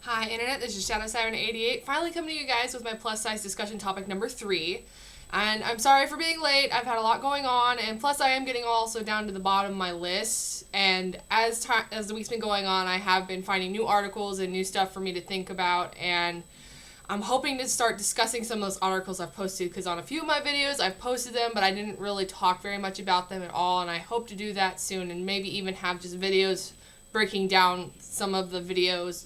Hi Internet, this is Shadow Siren 88, finally coming to you guys with my plus size discussion topic number 3. And I'm sorry for being late, I've had a lot going on, and plus I am getting also down to the bottom of my list. And as the week's been going on, I have been finding new articles and new stuff for me to think about, and I'm hoping to start discussing some of those articles I've posted, because on a few of my videos I've posted them, but I didn't really talk very much about them at all, and I hope to do that soon, and maybe even have just videos breaking down some of the videos,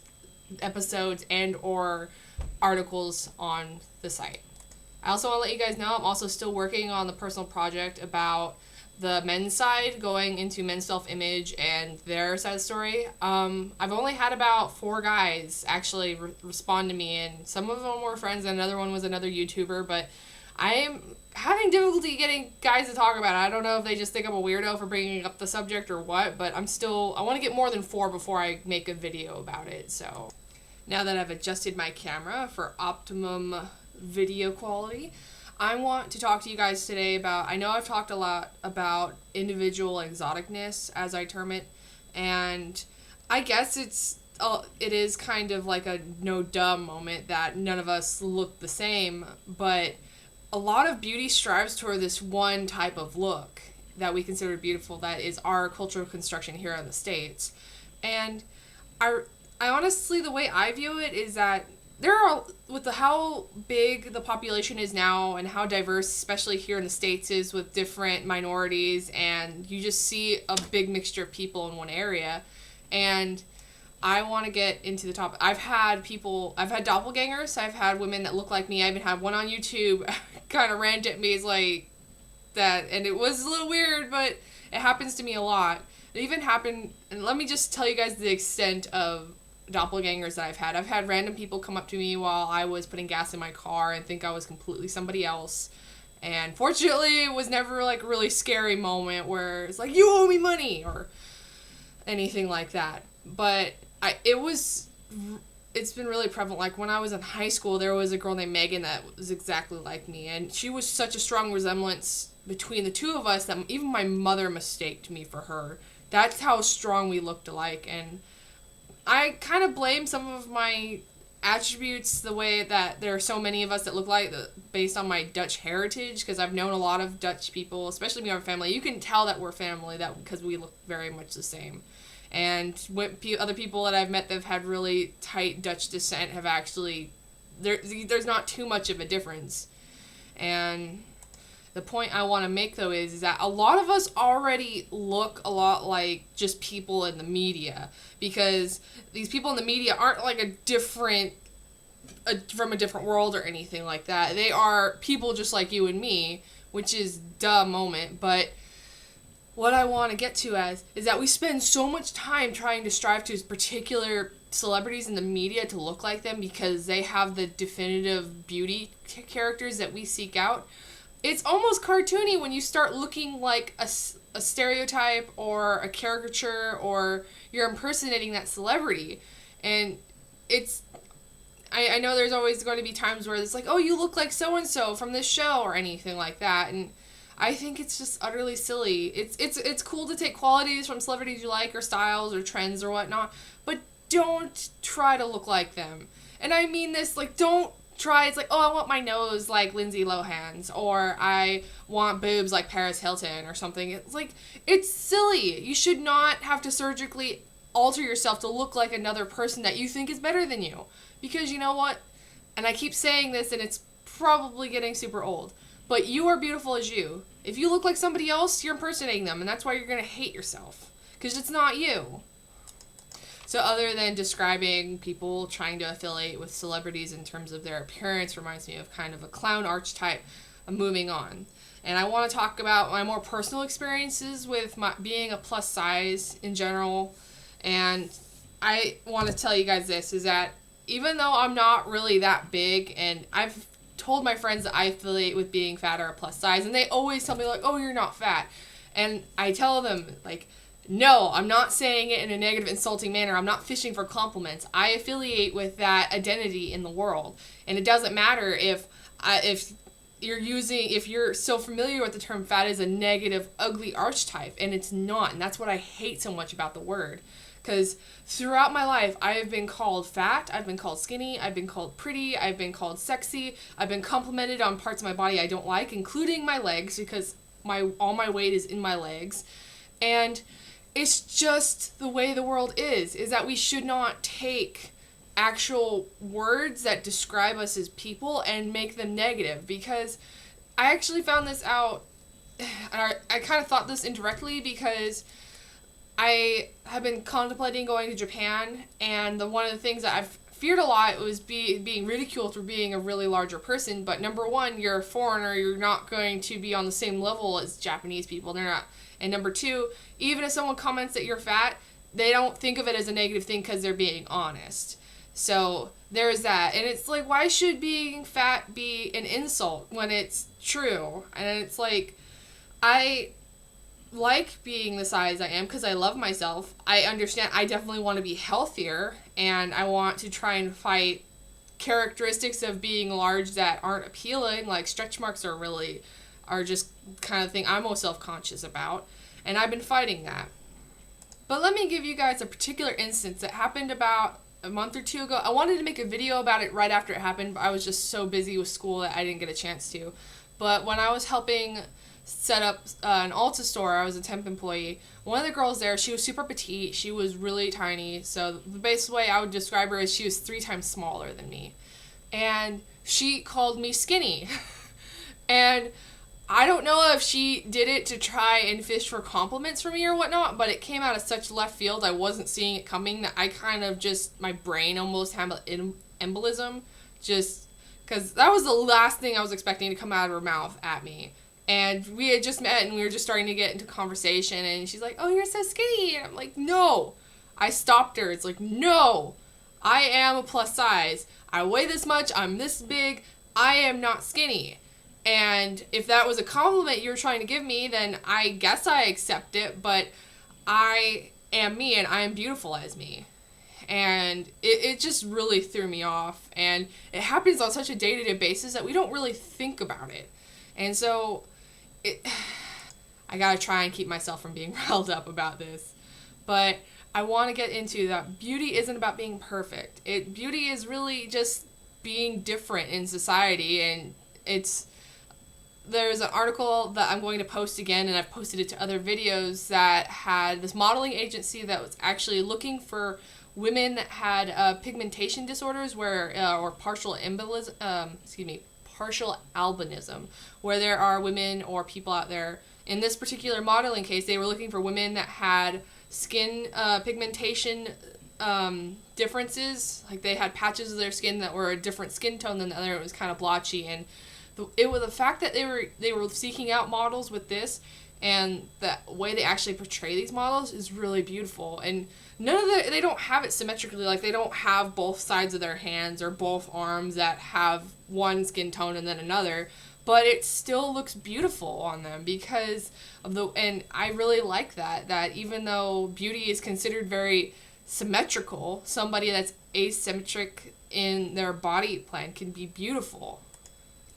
episodes, and or articles on the site. I also want to let you guys know I'm also still working on the personal project about the men's side, going into men's self-image and their side of the story. I've only had about 4 guys actually respond to me, and some of them were friends and another one was another YouTuber, but I am having difficulty getting guys to talk about it. I don't know if they just think I'm a weirdo for bringing up the subject or what, but I want to get more than 4 before I make a video about it. So now that I've adjusted my camera for optimum video quality, I want to talk to you guys today about, I know I've talked a lot about individual exoticness, as I term it, and I guess it is kind of like a no-duh moment that none of us look the same, but a lot of beauty strives toward this one type of look that we consider beautiful, that is our cultural construction here in the States. And I honestly, the way I view it is that with how big the population is now and how diverse, especially here in the States, is with different minorities, and you just see a big mixture of people in one area. And I want to get into the topic. I've had doppelgangers, I've had women that look like me, I even had one on YouTube kind of rant at me, is like that, and it was a little weird, but it happens to me a lot. It even happened, and let me just tell you guys the extent of doppelgangers that I've had. I've had random people come up to me while I was putting gas in my car and think I was completely somebody else. And fortunately, it was never like a really scary moment where it's like, you owe me money or anything like that. But it's been really prevalent. Like when I was in high school, there was a girl named Megan that was exactly like me, and she was such a strong resemblance between the two of us that even my mother mistaked me for her. That's how strong we looked alike. And I kind of blame some of my attributes, the way that there are so many of us that look like, based on my Dutch heritage, because I've known a lot of Dutch people, especially me and our family. You can tell that we're family because we look very much the same. And other people that I've met that have had really tight Dutch descent have actually, there's not too much of a difference. And the point I want to make, though, is that a lot of us already look a lot like just people in the media, because these people in the media aren't like from a different world or anything like that. They are people just like you and me, which is duh moment. But what I want to get to is that we spend so much time trying to strive to particular celebrities in the media to look like them because they have the definitive beauty characters that we seek out. It's almost cartoony when you start looking like a stereotype or a caricature, or you're impersonating that celebrity. And I know there's always going to be times where it's like, oh, you look like so-and-so from this show or anything like that. And I think it's just utterly silly. It's cool to take qualities from celebrities you like, or styles or trends or whatnot, but don't try to look like them. And I mean this, like, don't try, it's like, oh, I want my nose like Lindsay Lohan's, or I want boobs like Paris Hilton or something. It's like, it's silly. You should not have to surgically alter yourself to look like another person that you think is better than you. Because you know what? And I keep saying this, and it's probably getting super old, but you are beautiful as you. If you look like somebody else, you're impersonating them, and that's why you're going to hate yourself. Because it's not you. So other than describing people trying to affiliate with celebrities in terms of their appearance, reminds me of kind of a clown archetype, I'm moving on. And I want to talk about my more personal experiences with being a plus size in general. And I want to tell you guys this, is that even though I'm not really that big, and I've told my friends that I affiliate with being fat or a plus size, and they always tell me like, oh, you're not fat. And I tell them, like, no, I'm not saying it in a negative, insulting manner. I'm not fishing for compliments. I affiliate with that identity in the world. And it doesn't matter if you're so familiar with the term fat as a negative, ugly archetype, and it's not. And that's what I hate so much about the word. Because throughout my life, I have been called fat, I've been called skinny, I've been called pretty, I've been called sexy, I've been complimented on parts of my body I don't like, including my legs, because all my weight is in my legs. And it's just the way the world is that we should not take actual words that describe us as people and make them negative, because I actually found this out, and I kind of thought this indirectly, because I have been contemplating going to Japan, and one of the things that I've feared a lot was being ridiculed for being a really larger person. But number one, you're a foreigner, you're not going to be on the same level as Japanese people. They're not. And number two, even if someone comments that you're fat, they don't think of it as a negative thing because they're being honest. So there's that. And it's like, why should being fat be an insult when it's true? And it's like, I like being the size I am because I love myself. I understand I definitely want to be healthier, and I want to try and fight characteristics of being large that aren't appealing, like stretch marks are just kind of thing I'm most self-conscious about, and I've been fighting that. But let me give you guys a particular instance that happened about a month or two ago. I wanted to make a video about it right after it happened, but I was just so busy with school that I didn't get a chance to. But when I was helping set up an Ulta store, I was a temp employee. One of the girls there, she was super petite. She was really tiny. So the best way I would describe her is she was 3 times smaller than me. And she called me skinny. And I don't know if she did it to try and fish for compliments from me or whatnot, but it came out of such left field. I wasn't seeing it coming, that I kind of just, my brain almost had an embolism, just because that was the last thing I was expecting to come out of her mouth at me. And we had just met, and we were just starting to get into conversation, and she's like, oh, you're so skinny. And I'm like, no. I stopped her. It's like, no. I am a plus size. I weigh this much. I'm this big. I am not skinny. And if that was a compliment you were trying to give me, then I guess I accept it, but I am me, and I am beautiful as me. And it just really threw me off. And it happens on such a day-to-day basis that we don't really think about it. And so I gotta try and keep myself from being riled up about this. But I want to get into that beauty isn't about being perfect. Beauty is really just being different in society. And there's an article that I'm going to post again, and I've posted it to other videos, that had this modeling agency that was actually looking for women that had pigmentation disorders or partial albinism, where there are women or people out there. In this particular modeling case, they were looking for women that had skin pigmentation differences. Like, they had patches of their skin that were a different skin tone than the other. It was kind of blotchy, and it was the fact that they were seeking out models with this, and the way they actually portray these models is really beautiful. And they don't have it symmetrically. Like, they don't have both sides of their hands or both arms that have one skin tone and then another, but it still looks beautiful on them because of and I really like that even though beauty is considered very symmetrical, somebody that's asymmetric in their body plan can be beautiful.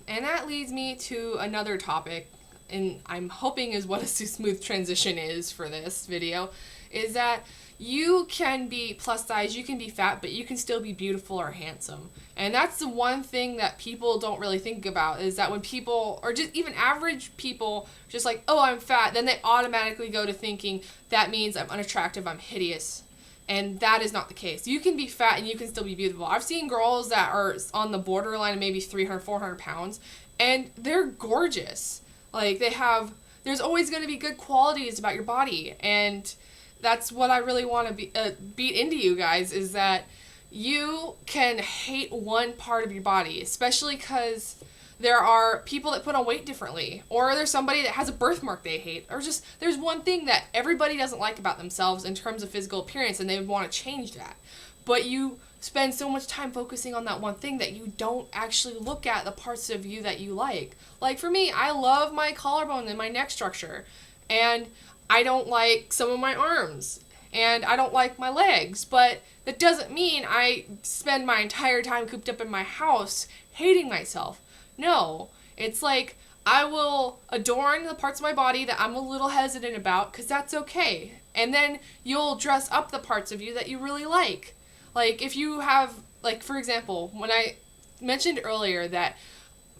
And that leads me to another topic, and I'm hoping is what a smooth transition is for this video, is that you can be plus size, you can be fat, but you can still be beautiful or handsome. And that's the one thing that people don't really think about, is that when people, or just even average people, just like, oh, I'm fat, then they automatically go to thinking that means I'm unattractive, I'm hideous. And that is not the case. You can be fat and you can still be beautiful. I've seen girls that are on the borderline of maybe 300, 400 pounds, and they're gorgeous. Like, there's always going to be good qualities about your body. And that's what I really want to beat into you guys, is that you can hate one part of your body, especially because there are people that put on weight differently, or there's somebody that has a birthmark they hate, or just there's one thing that everybody doesn't like about themselves in terms of physical appearance, and they would want to change that. But you spend so much time focusing on that one thing that you don't actually look at the parts of you that you like. Like, for me, I love my collarbone and my neck structure, and I don't like some of my arms, and I don't like my legs, but that doesn't mean I spend my entire time cooped up in my house hating myself. No, it's like I will adorn the parts of my body that I'm a little hesitant about, because that's okay. And then you'll dress up the parts of you that you really like. Like, if you have, like, for example, when I mentioned earlier that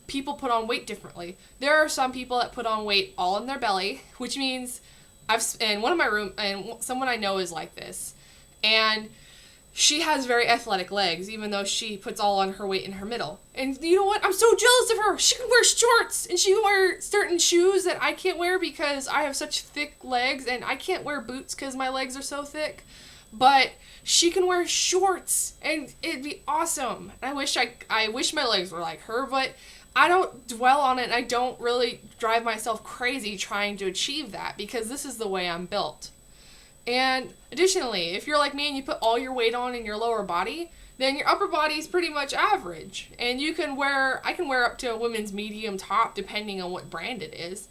people put on weight differently, there are some people that put on weight all in their belly, which means and one of my room, and someone I know is like this, and she has very athletic legs, even though she puts all on her weight in her middle. And you know what? I'm so jealous of her. She can wear shorts, and she can wear certain shoes that I can't wear because I have such thick legs, and I can't wear boots because my legs are so thick. But she can wear shorts, and it'd be awesome. I wish my legs were like her, but I don't dwell on it, and I don't really drive myself crazy trying to achieve that because this is the way I'm built. And additionally, if you're like me and you put all your weight on in your lower body, then your upper body is pretty much average. And I can wear up to a women's medium top depending on what brand it is.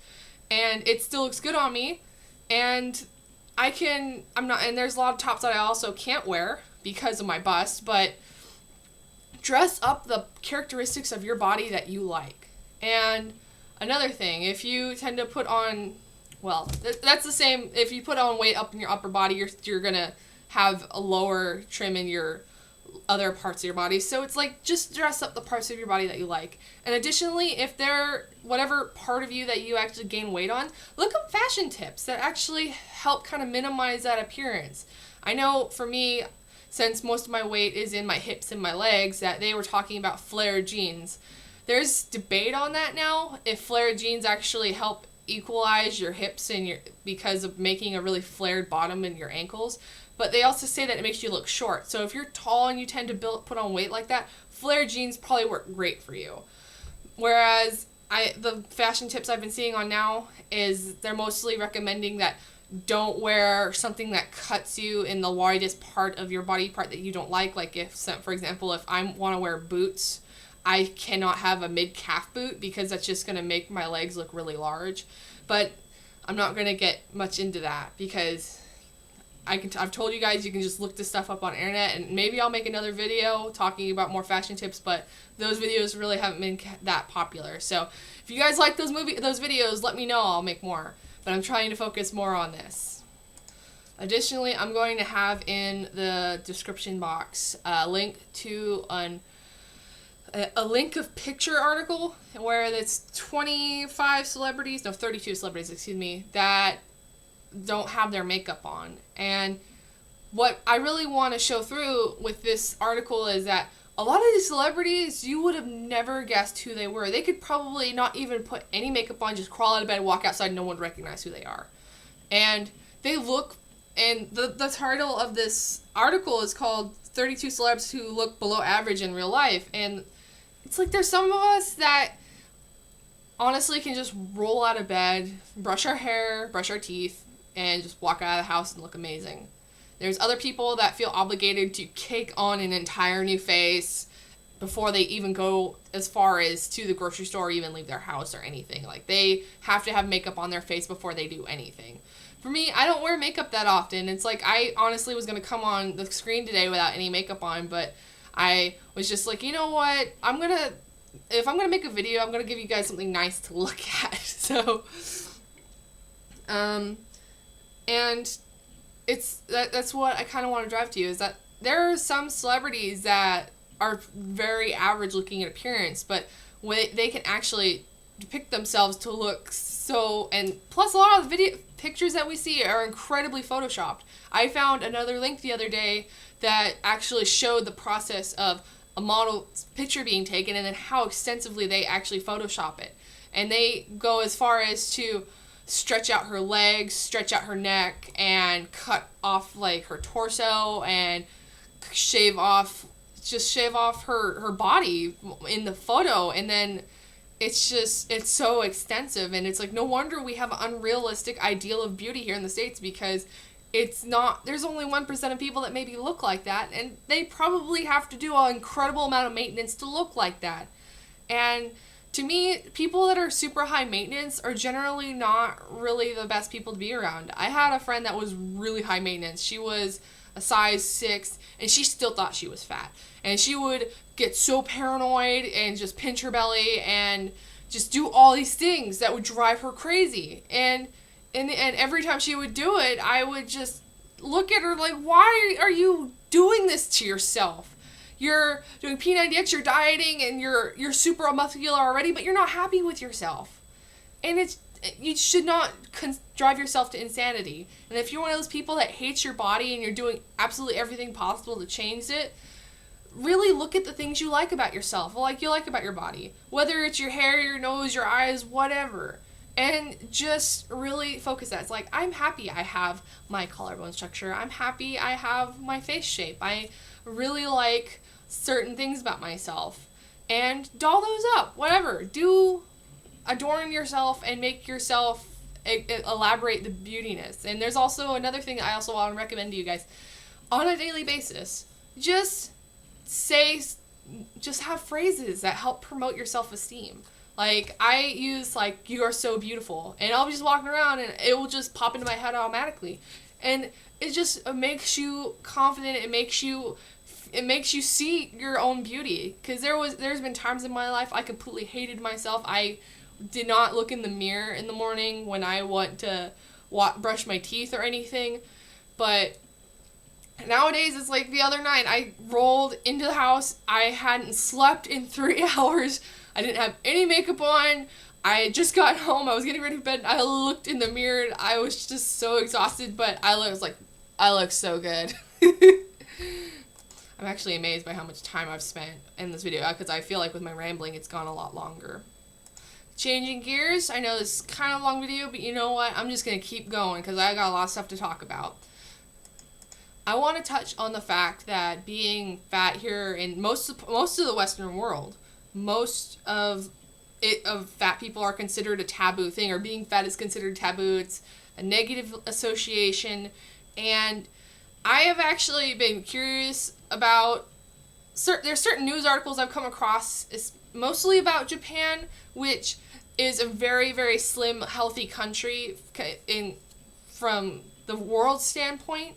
And it still looks good on me. And there's a lot of tops that I also can't wear because of my bust, but dress up the characteristics of your body that you like. And another thing, if you tend to put on, well, that's the same. If you put on weight up in your upper body, you're going to have a lower trim in your other parts of your body. So it's like, just dress up the parts of your body that you like. And additionally, if they're whatever part of you that you actually gain weight on, look up fashion tips that actually help kind of minimize that appearance. I know for me, since most of my weight is in my hips and my legs, that they were talking about flared jeans. There's debate on that now, if flared jeans actually help equalize your hips and because of making a really flared bottom in your ankles. But they also say that it makes you look short. So if you're tall and you tend to put on weight like that, flared jeans probably work great for you. Whereas the fashion tips I've been seeing on now is they're mostly recommending that don't wear something that cuts you in the widest part of your body part that you don't like. Like for example, if I want to wear boots, I cannot have a mid-calf boot because that's just going to make my legs look really large. But I'm not going to get much into that because I've told you guys you can just look this stuff up on internet, and maybe I'll make another video talking about more fashion tips, but those videos really haven't been that popular. So if you guys like those videos, let me know. I'll make more. But I'm trying to focus more on this. Additionally, I'm going to have in the description box a link to a link of picture article where it's 32 celebrities, excuse me, that don't have their makeup on. And what I really want to show through with this article is that a lot of these celebrities, you would have never guessed who they were. They could probably not even put any makeup on, just crawl out of bed, walk outside, no one would recognize who they are. And they look, and the title of this article is called 32 Celebs Who Look Below Average in Real Life. And it's like there's some of us that honestly can just roll out of bed, brush our hair, brush our teeth, and just walk out of the house and look amazing. There's other people that feel obligated to cake on an entire new face before they even go as far as to the grocery store or even leave their house or anything. Like, they have to have makeup on their face before they do anything. For me, I don't wear makeup that often. It's like I honestly was going to come on the screen today without any makeup on, but I was just like, you know what? If I'm going to make a video, I'm going to give you guys something nice to look at. So, and that's what I kind of want to drive to you, is that there are some celebrities that are very average looking in appearance, but they can actually depict themselves to look so, and plus a lot of the pictures that we see are incredibly photoshopped. I found another link the other day that actually showed the process of a model's picture being taken and then how extensively they actually Photoshop it. And they go as far as to stretch out her legs, stretch out her neck, and cut off like her torso and shave off her body in the photo. And then it's so extensive, and it's like, no wonder we have an unrealistic ideal of beauty here in the States, because there's only 1% of people that maybe look like that, and they probably have to do an incredible amount of maintenance to look like that. And to me, people that are super high maintenance are generally not really the best people to be around. I had a friend that was really high maintenance. She was a size 6, and she still thought she was fat. And she would get so paranoid and just pinch her belly and just do all these things that would drive her crazy. And And every time she would do it, I would just look at her like, why are you doing this to yourself? You're doing P90X, you're dieting, and you're super muscular already, but you're not happy with yourself. And you should not drive yourself to insanity. And if you're one of those people that hates your body and you're doing absolutely everything possible to change it, really look at the things you like about yourself, like you like about your body. Whether it's your hair, your nose, your eyes, whatever. And just really focus that. It's like, I'm happy I have my collarbone structure. I'm happy I have my face shape. I really like certain things about myself. And doll those up. Whatever. Adorn yourself and make yourself elaborate the beautiness. And there's also another thing I also want to recommend to you guys. On a daily basis, just have phrases that help promote your self-esteem. Like, I use, like, you are so beautiful, and I'll be just walking around, and it will just pop into my head automatically. And it just makes you confident. It makes you see your own beauty. Because there's been times in my life I completely hated myself. I did not look in the mirror in the morning when I want to brush my teeth or anything. But nowadays, it's like the other night, I rolled into the house. I hadn't slept in 3 hours. I didn't have any makeup on. I just got home. I was getting ready for bed. I looked in the mirror. And I was just so exhausted, but I look so good. I'm actually amazed by how much time I've spent in this video, because I feel like with my rambling, it's gone a lot longer. Changing gears. I know this is kind of a long video, but you know what? I'm just going to keep going because I got a lot of stuff to talk about. I want to touch on the fact that being fat here in most of the Western world, most of fat people are considered a taboo thing, or being fat is considered taboo. It's a negative association, and I have actually been curious about there's certain news articles I've come across, mostly about Japan, which is a very, very slim, healthy country from the world standpoint,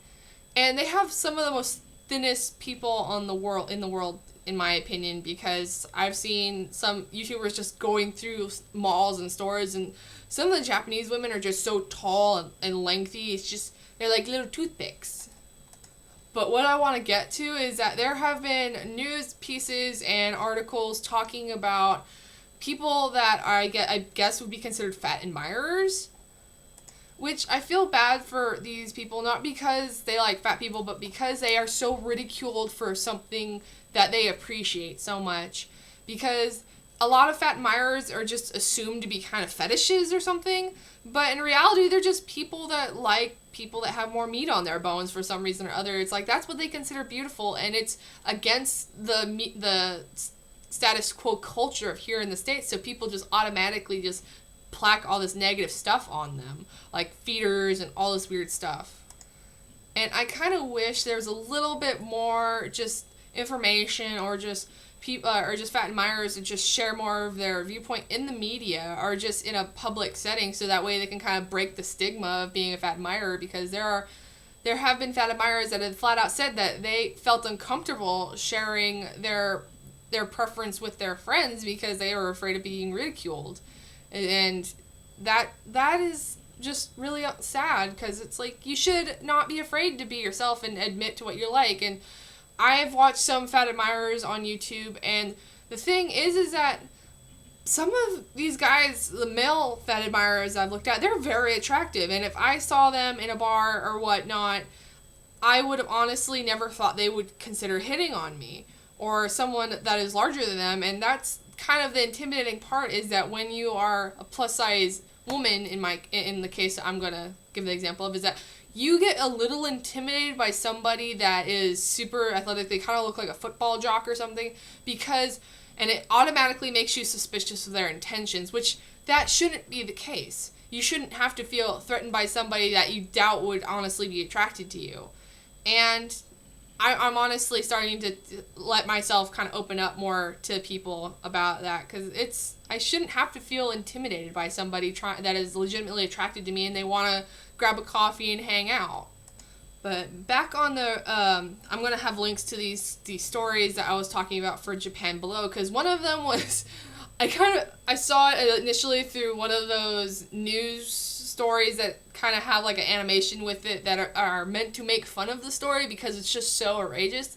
and they have some of the most thinnest people in the world, in my opinion, because I've seen some YouTubers just going through malls and stores, and some of the Japanese women are just so tall and lengthy. It's just, they're like little toothpicks. But what I want to get to is that there have been news pieces and articles talking about people that I guess would be considered fat admirers, which I feel bad for these people, not because they like fat people, but because they are so ridiculed for something that they appreciate so much. Because a lot of fat admirers are just assumed to be kind of fetishes or something, but in reality, they're just people that like people that have more meat on their bones for some reason or other. It's like, that's what they consider beautiful, and it's against the status quo culture of here in the States, so people just automatically just plaque all this negative stuff on them, like feeders and all this weird stuff. And I kind of wish there was a little bit more just information, or just people, or just fat admirers to just share more of their viewpoint in the media, or just in a public setting, so that way they can kind of break the stigma of being a fat admirer. Because there have been fat admirers that have flat out said that they felt uncomfortable sharing their preference with their friends because they were afraid of being ridiculed. And that is just really sad, because it's like, you should not be afraid to be yourself and admit to what you like. And I've watched some fat admirers on YouTube, and the thing is that some of these guys, the male fat admirers I've looked at, they're very attractive, and if I saw them in a bar or whatnot, I would have honestly never thought they would consider hitting on me, or someone that is larger than them. And that's kind of the intimidating part, is that when you are a plus size woman, in the case I'm gonna give the example of, is that you get a little intimidated by somebody that is super athletic. They kind of look like a football jock or something, and it automatically makes you suspicious of their intentions, which that shouldn't be the case. You shouldn't have to feel threatened by somebody that you doubt would honestly be attracted to you. And I'm honestly starting to let myself kind of open up more to people about that, because I shouldn't have to feel intimidated by somebody that is legitimately attracted to me and they want to grab a coffee and hang out. But back on the, I'm going to have links to these stories that I was talking about for Japan below, because one of them was, I saw it initially through one of those news stories that kind of have like an animation with it that are meant to make fun of the story because it's just so outrageous.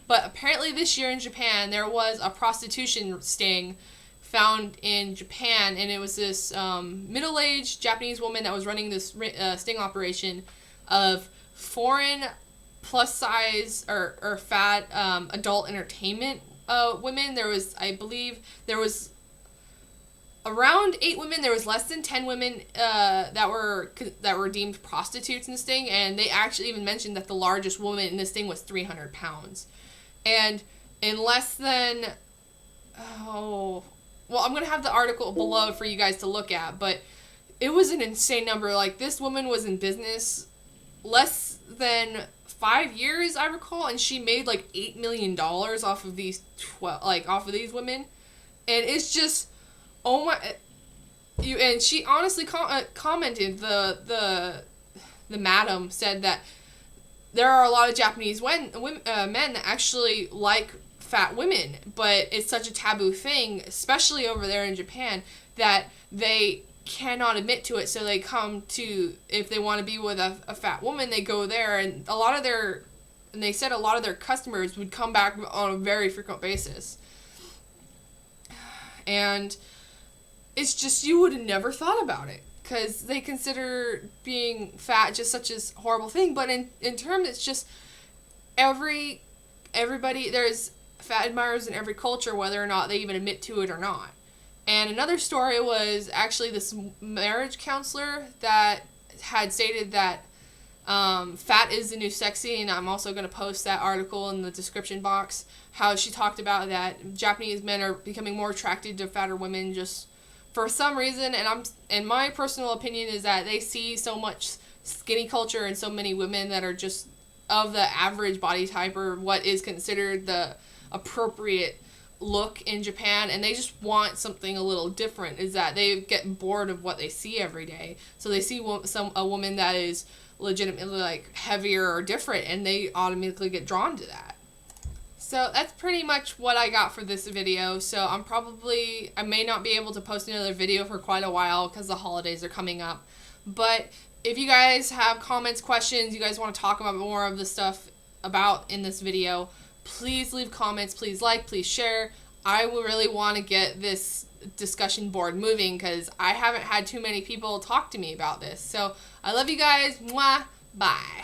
But apparently this year in Japan, there was a prostitution sting found in Japan, and it was this middle-aged Japanese woman that was running this sting operation of foreign plus-size or fat adult entertainment women. There was, I believe, there was around 8 women. There was less than 10 women that were deemed prostitutes in this thing, and they actually even mentioned that the largest woman in this thing was 300 pounds. And in less than, I'm going to have the article below for you guys to look at, but it was an insane number. Like, this woman was in business less than 5 years, I recall, and she made like $8 million off of these off of these women. And it's just, oh my, and she honestly commented, the madam said that there are a lot of Japanese men that actually like fat women, but it's such a taboo thing, especially over there in Japan, that they cannot admit to it. So they come to, if they want to be with a fat woman, they go there, and they said a lot of their customers would come back on a very frequent basis. And it's just, you would have never thought about it, because they consider being fat just such a horrible thing. But in terms, it's just everybody, there's fat admirers in every culture, whether or not they even admit to it or not. And another story was actually this marriage counselor that had stated that fat is the new sexy, and I'm also going to post that article in the description box, how she talked about that Japanese men are becoming more attracted to fatter women just for some reason. And my personal opinion is that they see so much skinny culture and so many women that are just of the average body type, or what is considered the appropriate look in Japan, and they just want something a little different. Is that they get bored of what they see every day, so they see a woman that is legitimately like heavier or different, and they automatically get drawn to that. So that's pretty much what I got for this video. So I may not be able to post another video for quite a while because the holidays are coming up. But if you guys have comments, questions, you guys want to talk about more of the stuff about in this video, please leave comments, please like, please share. I will really want to get this discussion board moving, because I haven't had too many people talk to me about this. So I love you guys. Mwah. Bye.